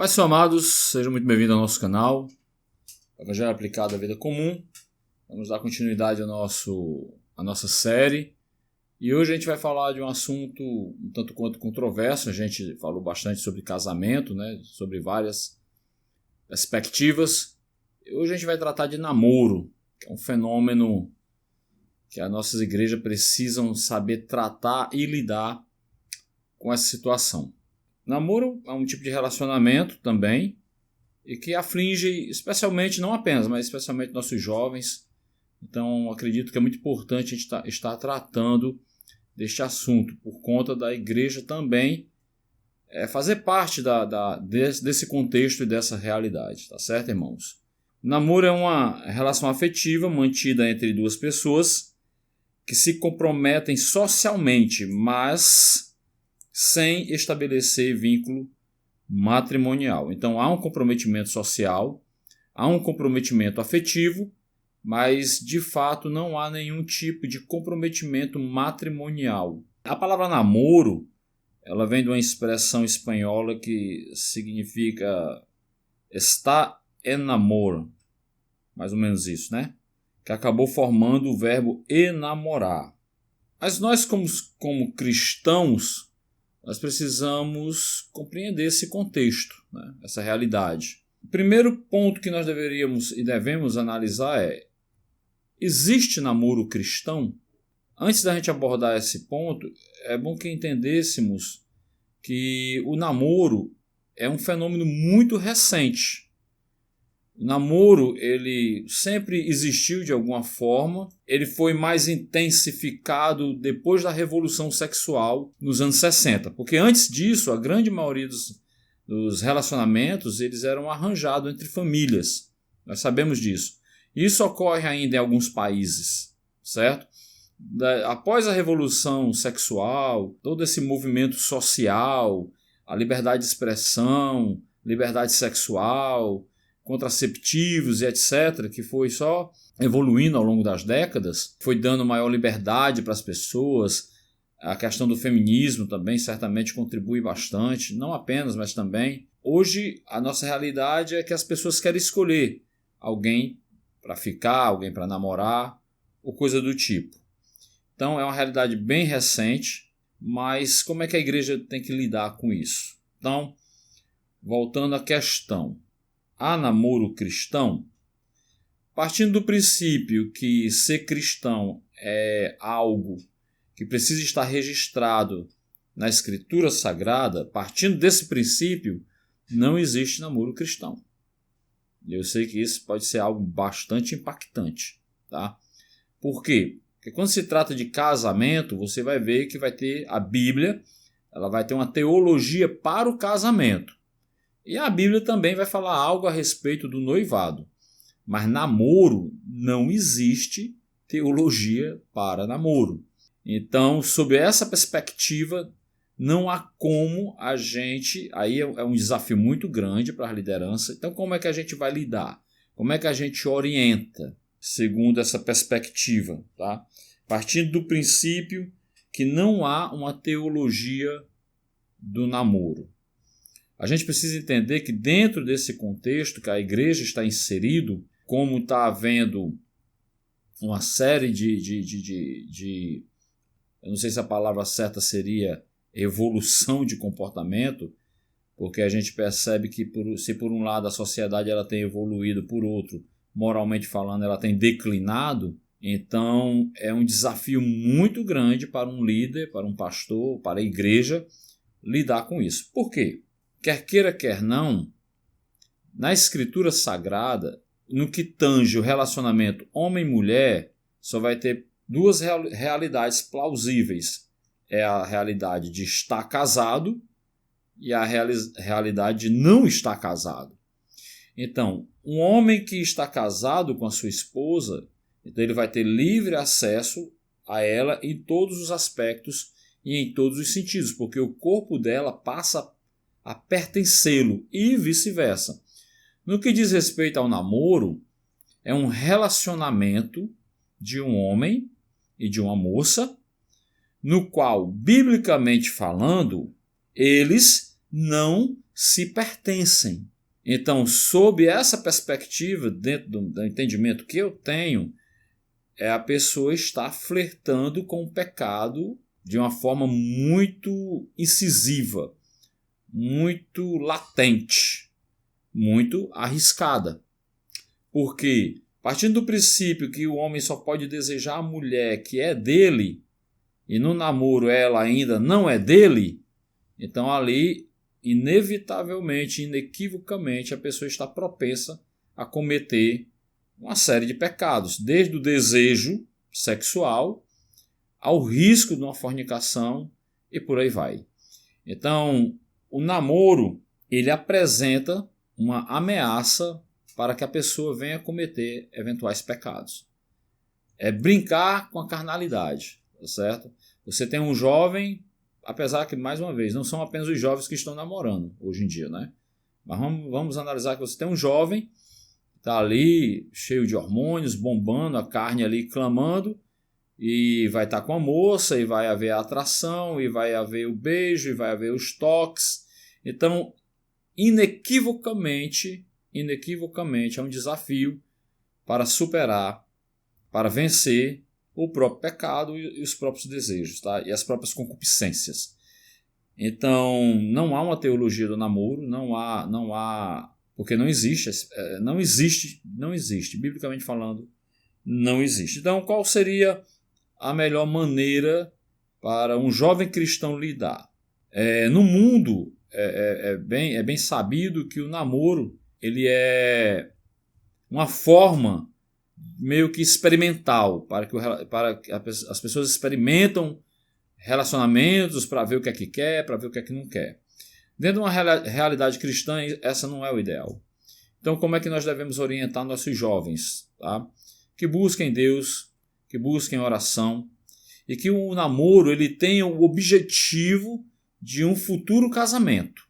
Pais amados, sejam muito bem-vindos ao nosso canal, Evangelho Aplicado à Vida Comum. Vamos dar continuidade à nossa série. E hoje a gente vai falar de um assunto um tanto quanto controverso. A gente falou bastante sobre casamento, sobre várias perspectivas. E hoje a gente vai tratar de namoro, que é um fenômeno que as nossas igrejas precisam saber tratar e lidar com essa situação. Namoro é um tipo de relacionamento também e que aflige especialmente, não apenas, mas especialmente nossos jovens. Então acredito que é muito importante a gente estar tratando deste assunto por conta da igreja também fazer parte desse contexto e dessa realidade, tá certo, irmãos? Namoro é uma relação afetiva mantida entre duas pessoas que se comprometem socialmente, mas sem estabelecer vínculo matrimonial. Então há um comprometimento social, há um comprometimento afetivo, mas de fato não há nenhum tipo de comprometimento matrimonial. A palavra namoro, ela vem de uma expressão espanhola que significa estar enamor, mais ou menos isso, que acabou formando o verbo enamorar. Mas nós como cristãos, nós precisamos compreender esse contexto, essa realidade. O primeiro ponto que nós deveríamos e devemos analisar é: existe namoro cristão? Antes da gente abordar esse ponto, é bom que entendêssemos que o namoro é um fenômeno muito recente. O namoro, ele sempre existiu de alguma forma, ele foi mais intensificado depois da Revolução Sexual nos anos 60, porque antes disso a grande maioria dos relacionamentos eles eram arranjados entre famílias, nós sabemos disso. Isso ocorre ainda em alguns países, certo? Após a Revolução Sexual, todo esse movimento social, a liberdade de expressão, liberdade sexual, contraceptivos e etc., que foi só evoluindo ao longo das décadas, foi dando maior liberdade para as pessoas. A questão do feminismo também certamente contribui bastante, não apenas, mas também. Hoje a nossa realidade é que as pessoas querem escolher alguém para ficar, alguém para namorar, ou coisa do tipo. Então é uma realidade bem recente, mas como é que a igreja tem que lidar com isso? Então, voltando à questão, há namoro cristão? Partindo do princípio que ser cristão é algo que precisa estar registrado na Escritura Sagrada, partindo desse princípio, não existe namoro cristão. Eu sei que isso pode ser algo bastante impactante, tá? Por quê? Porque quando se trata de casamento, você vai ver que vai ter a Bíblia, ela vai ter uma teologia para o casamento. E a Bíblia também vai falar algo a respeito do noivado. Mas namoro, não existe teologia para namoro. Então, sob essa perspectiva, não há como a gente... Aí é um desafio muito grande para a liderança. Então, como é que a gente vai lidar? Como é que a gente orienta segundo essa perspectiva? Tá? Partindo do princípio que não há uma teologia do namoro. A gente precisa entender que dentro desse contexto que a igreja está inserido, como está havendo uma série de eu não sei se a palavra certa seria evolução de comportamento, porque a gente percebe que se por um lado a sociedade ela tem evoluído, por outro, moralmente falando, ela tem declinado, então é um desafio muito grande para um líder, para um pastor, para a igreja lidar com isso. Por quê? Quer queira, quer não, na Escritura Sagrada, no que tange o relacionamento homem-mulher, só vai ter duas realidades plausíveis. É a realidade de estar casado e a realidade de não estar casado. Então, um homem que está casado com a sua esposa, então ele vai ter livre acesso a ela em todos os aspectos e em todos os sentidos, porque o corpo dela passa a pertencê-lo e vice-versa. No que diz respeito ao namoro, é um relacionamento de um homem e de uma moça, no qual, biblicamente falando, eles não se pertencem. Então, sob essa perspectiva, dentro do entendimento que eu tenho, a pessoa está flertando com o pecado de uma forma muito incisiva, muito latente, muito arriscada. Porque, partindo do princípio que o homem só pode desejar a mulher que é dele, e no namoro ela ainda não é dele, então ali, inevitavelmente, inequivocamente, a pessoa está propensa a cometer uma série de pecados, desde o desejo sexual ao risco de uma fornicação e por aí vai. Então, o namoro, ele apresenta uma ameaça para que a pessoa venha cometer eventuais pecados. É brincar com a carnalidade, tá certo? Você tem um jovem, apesar que, mais uma vez, não são apenas os jovens que estão namorando hoje em dia, né? Mas vamos analisar que você tem um jovem que está ali cheio de hormônios, bombando, a carne ali clamando, e vai estar com a moça, e vai haver a atração, e vai haver o beijo, e vai haver os toques. Então, inequivocamente é um desafio para superar, para vencer o próprio pecado e os próprios desejos, tá? E as próprias concupiscências. Então, não há uma teologia do namoro, não há, porque não existe, biblicamente falando, não existe. Então, qual seria a melhor maneira para um jovem cristão lidar? No mundo, é bem sabido que o namoro ele é uma forma meio que experimental, para que as pessoas experimentam relacionamentos para ver o que é que quer, para ver o que é que não quer. Dentro de uma realidade cristã, essa não é o ideal. Então, como é que nós devemos orientar nossos jovens? Tá? Que busquem Deus, que busquem oração, e que o namoro ele tenha o objetivo de um futuro casamento.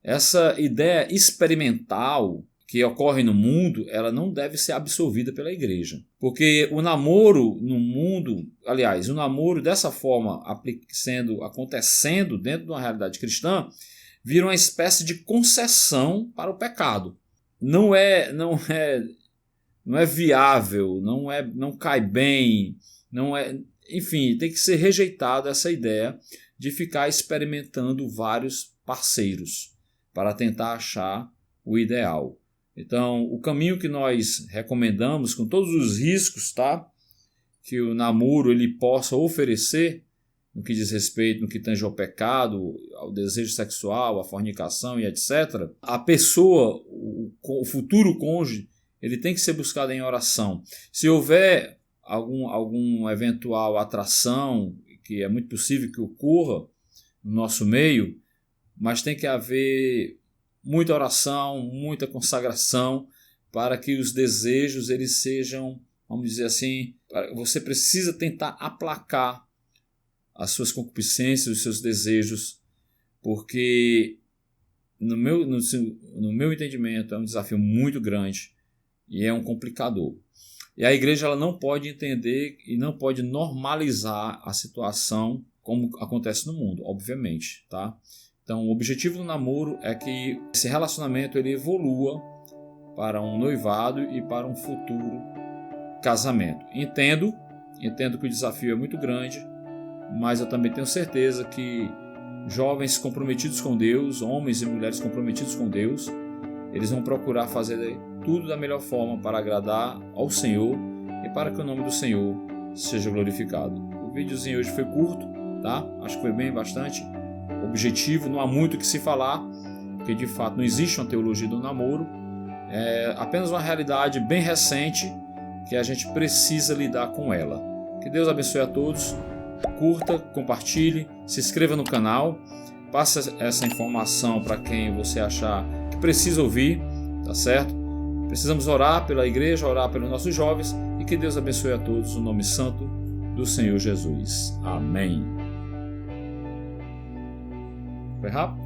Essa ideia experimental que ocorre no mundo, ela não deve ser absorvida pela igreja. Porque o namoro no mundo, aliás, o namoro dessa forma acontecendo dentro de uma realidade cristã, vira uma espécie de concessão para o pecado. Não é viável, não cai bem, enfim, tem que ser rejeitada essa ideia de ficar experimentando vários parceiros para tentar achar o ideal. Então, o caminho que nós recomendamos, com todos os riscos, tá, que o namoro ele possa oferecer, no que diz respeito, no que tange ao pecado, ao desejo sexual, à fornicação e etc., a pessoa, o futuro cônjuge, ele tem que ser buscado em oração. Se houver algum eventual atração, que é muito possível que ocorra no nosso meio, mas tem que haver muita oração, muita consagração para que os desejos eles sejam, vamos dizer assim, você precisa tentar aplacar as suas concupiscências, os seus desejos, porque no meu entendimento é um desafio muito grande e é um complicador. E a igreja ela não pode entender e não pode normalizar a situação como acontece no mundo, obviamente, tá? Então, o objetivo do namoro é que esse relacionamento ele evolua para um noivado e para um futuro casamento. Entendo que o desafio é muito grande, mas eu também tenho certeza que jovens comprometidos com Deus, homens e mulheres comprometidos com Deus, eles vão procurar fazer tudo da melhor forma para agradar ao Senhor e para que o nome do Senhor seja glorificado. O videozinho hoje foi curto, tá? Acho que foi bem bastante objetivo, não há muito o que se falar, porque de fato não existe uma teologia do namoro, é apenas uma realidade bem recente que a gente precisa lidar com ela. Que Deus abençoe a todos, curta, compartilhe, se inscreva no canal, passe essa informação para quem você achar que precisa ouvir, tá certo? Precisamos orar pela igreja, orar pelos nossos jovens e que Deus abençoe a todos no nome santo do Senhor Jesus. Amém. Foi rápido?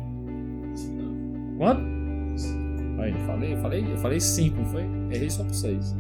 Quanto? Aí, eu falei 5, não foi? Errei só por 6.